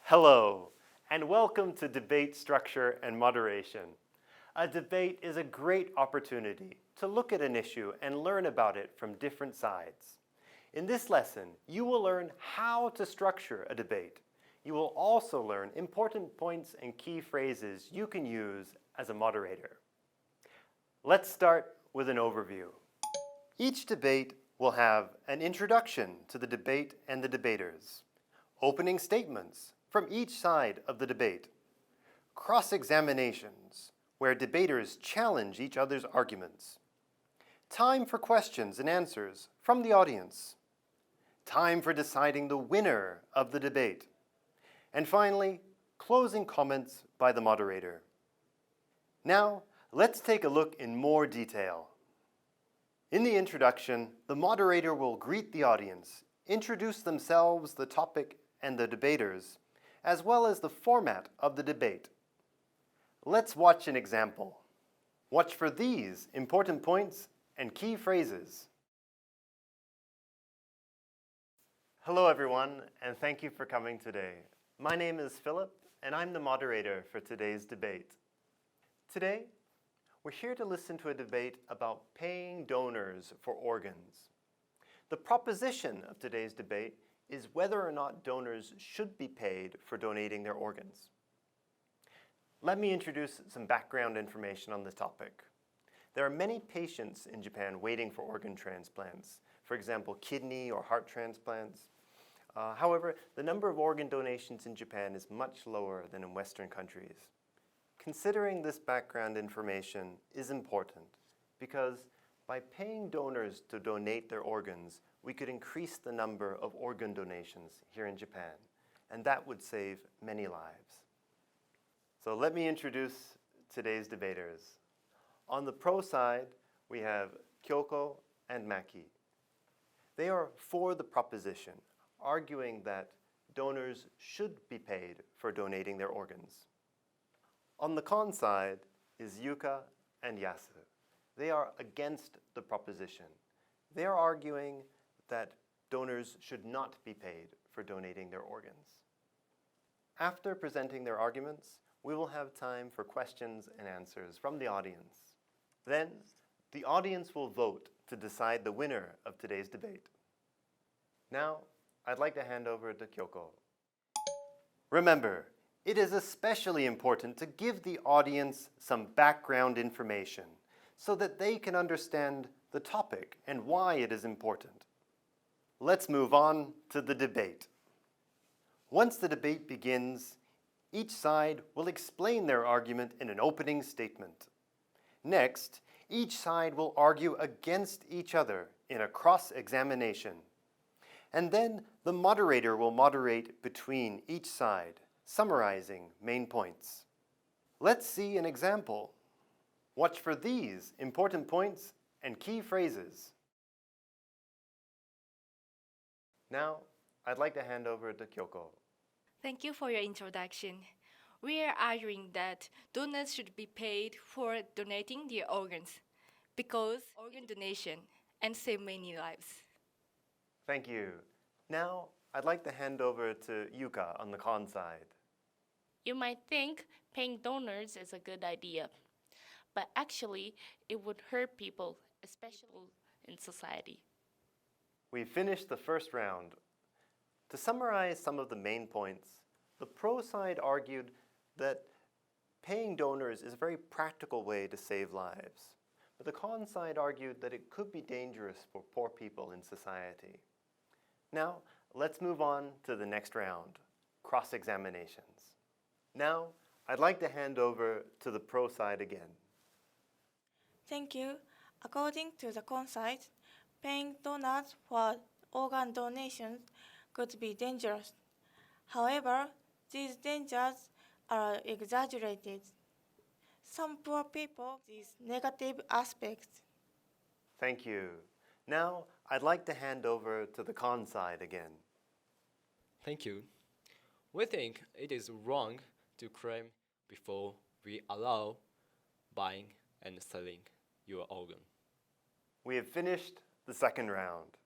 Hello, and welcome to Debate Structure and Moderation. A debate is a great opportunity to look at an issue and learn about it from different sides. In this lesson, you will learn how to structure a debate. You will also learn important points and key phrases you can use as a moderator. Let's start with an overview. Each debate will have an introduction to the debate and the debaters, opening statements from each side of the debate, cross-examinations, where debaters challenge each other's arguments, time for questions and answers from the audience, time for deciding the winner of the debate, and finally, closing comments by the moderator. Now, let's take a look in more detail. In the introduction, the moderator will greet the audience, introduce themselves, the topic, and the debaters, as well as the format of the debate. Let's watch an example. Watch for these important points and key phrases. Hello everyone, and thank you for coming today. My name is Philip, and I'm the moderator for today's debate. Today, we're here to listen to a debate about paying donors for organs. The proposition of today's debate is whether or not donors should be paid for donating their organs. Let me introduce some background information on the topic. There are many patients in Japan waiting for organ transplants, for example, kidney or heart transplants. However, the number of organ donations in Japan is much lower than in Western countries. Considering this background information is important because by paying donors to donate their organs, we could increase the number of organ donations here in Japan, and that would save many lives. So let me introduce today's debaters. On the pro side, we have Kyoko and Maki. They are for the proposition, arguing that donors should be paid for donating their organs. On the con side is Yuka and Yasu. They are against the proposition. They are arguing that donors should not be paid for donating their organs. After presenting their arguments, we will have time for questions and answers from the audience. Then, the audience will vote to decide the winner of today's debate. Now, I'd like to hand over to Kyoko. Remember, it is especially important to give the audience some background information so that they can understand the topic and why it is important. Let's move on to the debate. Once the debate begins, each side will explain their argument in an opening statement. Next, each side will argue against each other in a cross-examination. And then the moderator will moderate between each side, summarizing main points. Let's see an example. Watch for these important points and key phrases. Now, I'd like to hand over to Kyoko. Thank you for your introduction. We are arguing that donors should be paid for donating their organs because organ donation and save many lives. Thank you. Now, I'd like to hand over to Yuka on the con side. You might think paying donors is a good idea, but actually it would hurt people, especially in society. We've finished the first round. To summarize some of the main points, the pro side argued that paying donors is a very practical way to save lives. But the con side argued that it could be dangerous for poor people in society. Now, let's move on to the next round, cross-examinations. Now, I'd like to hand over to the pro side again. Thank you. According to the con side, paying donors for organ donations could be dangerous. However, these dangers are exaggerated. Some poor people see these negative aspects. Thank you. Now, I'd like to hand over to the con side again. Thank you. We think it is wrong to claim before we allow buying and selling your organ. We have finished the second round.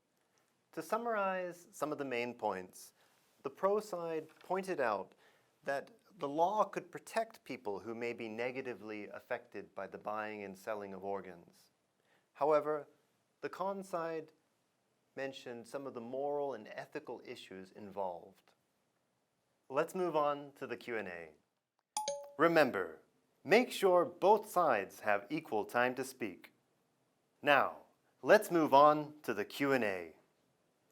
To summarize some of the main points, the pro side pointed out that the law could protect people who may be negatively affected by the buying and selling of organs. However, the con side mentioned some of the moral and ethical issues involved. Let's move on to the Q&A. Remember, make sure both sides have equal time to speak. Now, let's move on to the Q&A.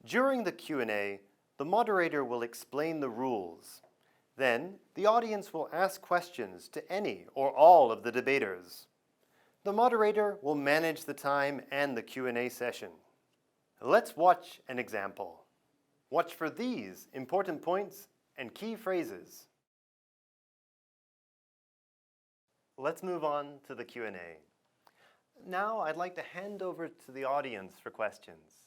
During the Q&A, the moderator will explain the rules. Then, the audience will ask questions to any or all of the debaters. The moderator will manage the time and the Q&A session. Let's watch an example. Watch for these important points and key phrases. Let's move on to the Q&A. Now I'd like to hand over to the audience for questions.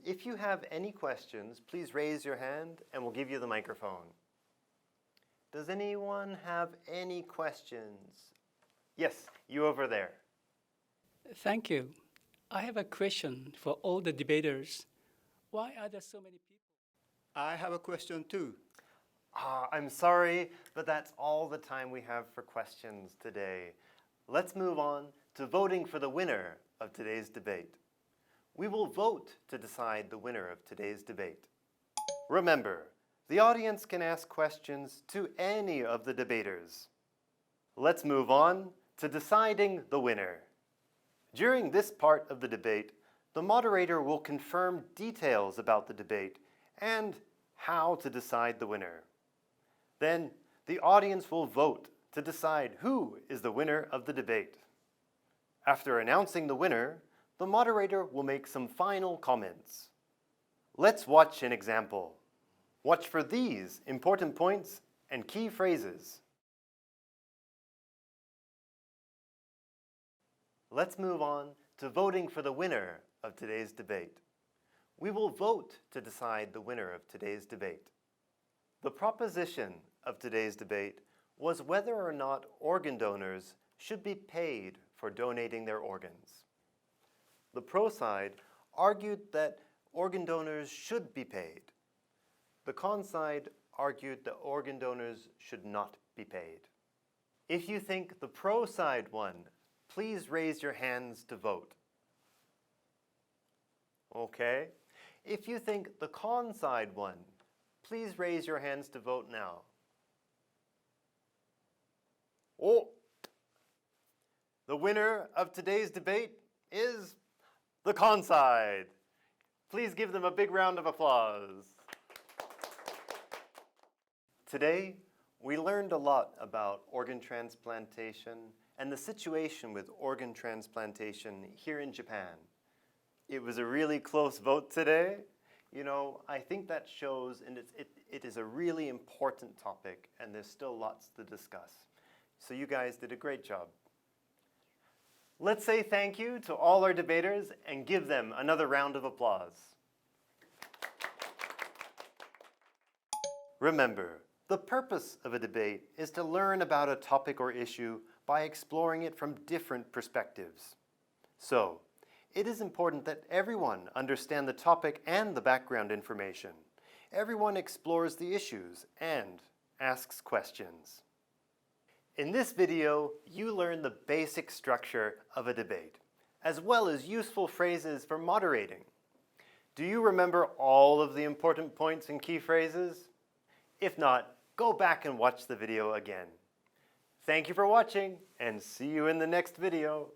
If you have any questions, please raise your hand and we'll give you the microphone. Does anyone have any questions? Yes, you over there. Thank you. I have a question for all the debaters. Why are there so many people? I have a question too. I'm sorry, but that's all the time we have for questions today. Let's move on to voting for the winner of today's debate. We will vote to decide the winner of today's debate. Remember, the audience can ask questions to any of the debaters. Let's move on to deciding the winner. During this part of the debate, the moderator will confirm details about the debate and how to decide the winner. Then, the audience will vote to decide who is the winner of the debate. After announcing the winner, the moderator will make some final comments. Let's watch an example. Watch for these important points and key phrases. Let's move on to voting for the winner of today's debate. We will vote to decide the winner of today's debate. The proposition of today's debate was whether or not organ donors should be paid for donating their organs. The pro side argued that organ donors should be paid. The con side argued that organ donors should not be paid. If you think the pro side won, please raise your hands to vote. Okay. If you think the con side won, please raise your hands to vote now. Oh! The winner of today's debate is the con side. Please give them a big round of applause. Today, we learned a lot about organ transplantation and the situation with organ transplantation here in Japan. It was a really close vote today. You know, I think that shows, and it is a really important topic, and there's still lots to discuss. So you guys did a great job. Let's say thank you to all our debaters and give them another round of applause. Remember, the purpose of a debate is to learn about a topic or issue by exploring it from different perspectives. So, it is important that everyone understand the topic and the background information. Everyone explores the issues and asks questions. In this video, you learn the basic structure of a debate, as well as useful phrases for moderating. Do you remember all of the important points and key phrases? If not, go back and watch the video again. Thank you for watching, and see you in the next video.